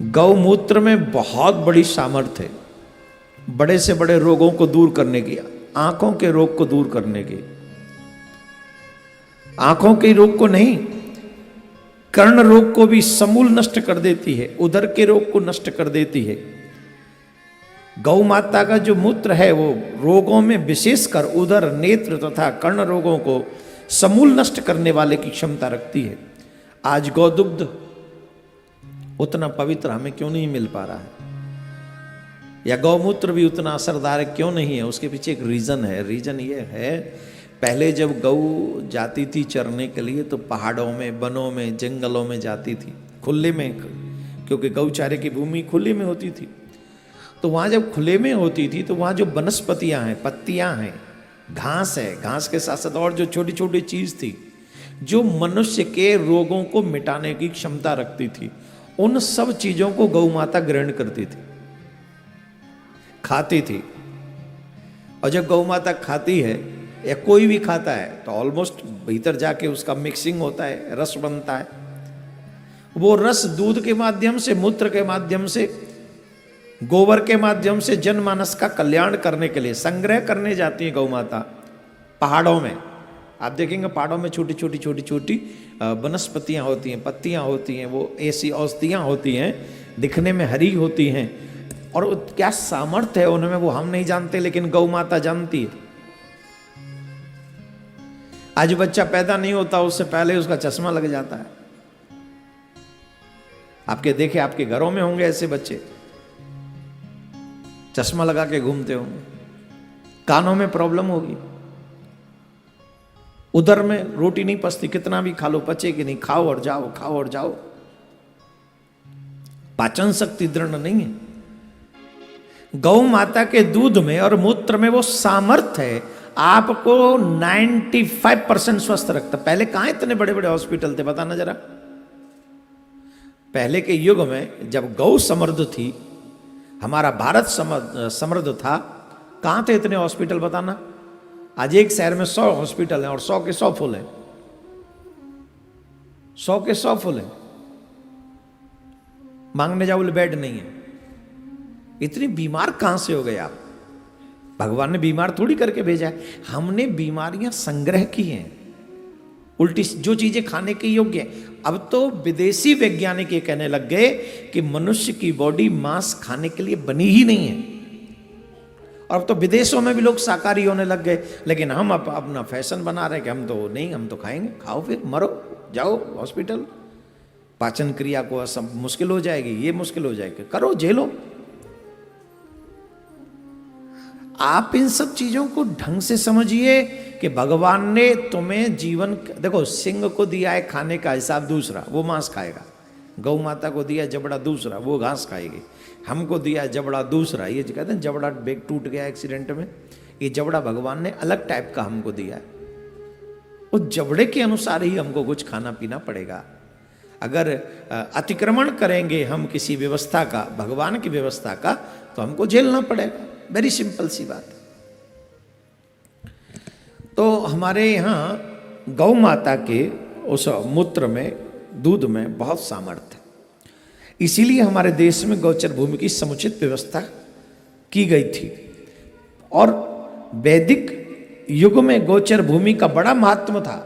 गौमूत्र में बहुत बड़ी सामर्थ्य है, बड़े से बड़े रोगों को दूर करने की, आंखों के रोग को दूर करने की, आंखों के रोग को नहीं, कर्ण रोग को भी समूल नष्ट कर देती है, उदर के रोग को नष्ट कर देती है। गौ माता का जो मूत्र है वो रोगों में विशेषकर उदर, नेत्र तथा कर्ण रोगों को समूल नष्ट करने वाले की क्षमता रखती है। आज गौदुग्ध उतना पवित्र हमें क्यों नहीं मिल पा रहा है, या गौमूत्र भी उतना असरदार क्यों नहीं है? उसके पीछे एक रीजन है। रीजन ये है, पहले जब गऊ जाती थी चरने के लिए तो पहाड़ों में, वनों में, जंगलों में जाती थी, खुले में, क्योंकि गौचारे की भूमि खुली में होती थी। तो वहाँ जब खुले में होती थी तो वहाँ जो वनस्पतियाँ हैं, पत्तियाँ हैं, घास है, घास के साथ साथ और जो छोटी छोटी चीज़ थी जो मनुष्य के रोगों को मिटाने की क्षमता रखती थी, उन सब चीज़ों को गौ माता ग्रहण करती थी, खाती थी। और जब गौ माता खाती है या कोई भी खाता है तो ऑलमोस्ट भीतर जाके उसका मिक्सिंग होता है, रस बनता है। वो रस दूध के माध्यम से, मूत्र के माध्यम से, गोबर के माध्यम से जनमानस का कल्याण करने के लिए संग्रह करने जाती है गौ माता पहाड़ों में। आप देखेंगे पहाड़ों में छोटी छोटी छोटी छोटी वनस्पतियाँ होती हैं, पत्तियाँ होती हैं, वो ऐसी औषधियाँ होती हैं, दिखने में हरी होती हैं, और क्या सामर्थ्य है उनमें वो हम नहीं जानते, लेकिन गौ माता जानती है। आज बच्चा पैदा नहीं होता उससे पहले उसका चश्मा लग जाता है। आपके देखे, आपके घरों में होंगे ऐसे बच्चे, चश्मा लगा के घूमते होंगे। कानों में प्रॉब्लम होगी, उधर में रोटी नहीं पचती, कितना भी खा लो पचेगी नहीं, खाओ और जाओ, खाओ और जाओ। पाचन शक्ति दृढ़ नहीं है। गौ माता के दूध में और मूत्र में वो सामर्थ्य है, आपको 95% स्वस्थ रखता। पहले कहां इतने बड़े बड़े हॉस्पिटल थे, बताना जरा। पहले के युग में जब गौ समृद्ध थी, हमारा भारत समृद्ध था, कहां थे इतने हॉस्पिटल, बताना। आज एक शहर में 100 हॉस्पिटल हैं और 100 के 100 फुल हैं, 100 के 100 फुल हैं। मांगने जाओ बेड नहीं है। इतनी बीमार कहां से हो गए आप? भगवान ने बीमार थोड़ी करके भेजा है, हमने बीमारियां संग्रह की हैं, उल्टी जो चीजें खाने के योग्य हैं। अब तो विदेशी वैज्ञानिक ये कहने लग गए कि मनुष्य की बॉडी मांस खाने के लिए बनी ही नहीं है। और अब तो विदेशों में भी लोग शाकाहारी होने लग गए, लेकिन हम अपना फैशन बना रहे हैं कि हम तो नहीं, हम तो खाएंगे। खाओ फिर मरो, जाओ हॉस्पिटल, पाचन क्रिया को सब मुश्किल हो जाएगी, ये मुश्किल हो जाएगी, करो, झेलो। आप इन सब चीजों को ढंग से समझिए कि भगवान ने तुम्हें जीवन, देखो सिंह को दिया है खाने का हिसाब दूसरा, वो मांस खाएगा। गौ माता को दिया जबड़ा दूसरा, वो घास खाएगी। हमको दिया जबड़ा दूसरा, ये कहते हैं जबड़ा बेग टूट गया एक्सीडेंट में, ये जबड़ा भगवान ने अलग टाइप का हमको दिया है। उस जबड़े के अनुसार ही हमको कुछ खाना पीना पड़ेगा। अगर अतिक्रमण करेंगे हम किसी व्यवस्था का, भगवान की व्यवस्था का, तो हमको झेलना पड़ेगा। वेरी सिंपल सी बात। तो हमारे यहाँ गौ माता के उस मूत्र में, दूध में बहुत सामर्थ्य है। इसीलिए हमारे देश में गौचर भूमि की समुचित व्यवस्था की गई थी। और वैदिक युग में गौचर भूमि का बड़ा महत्व था।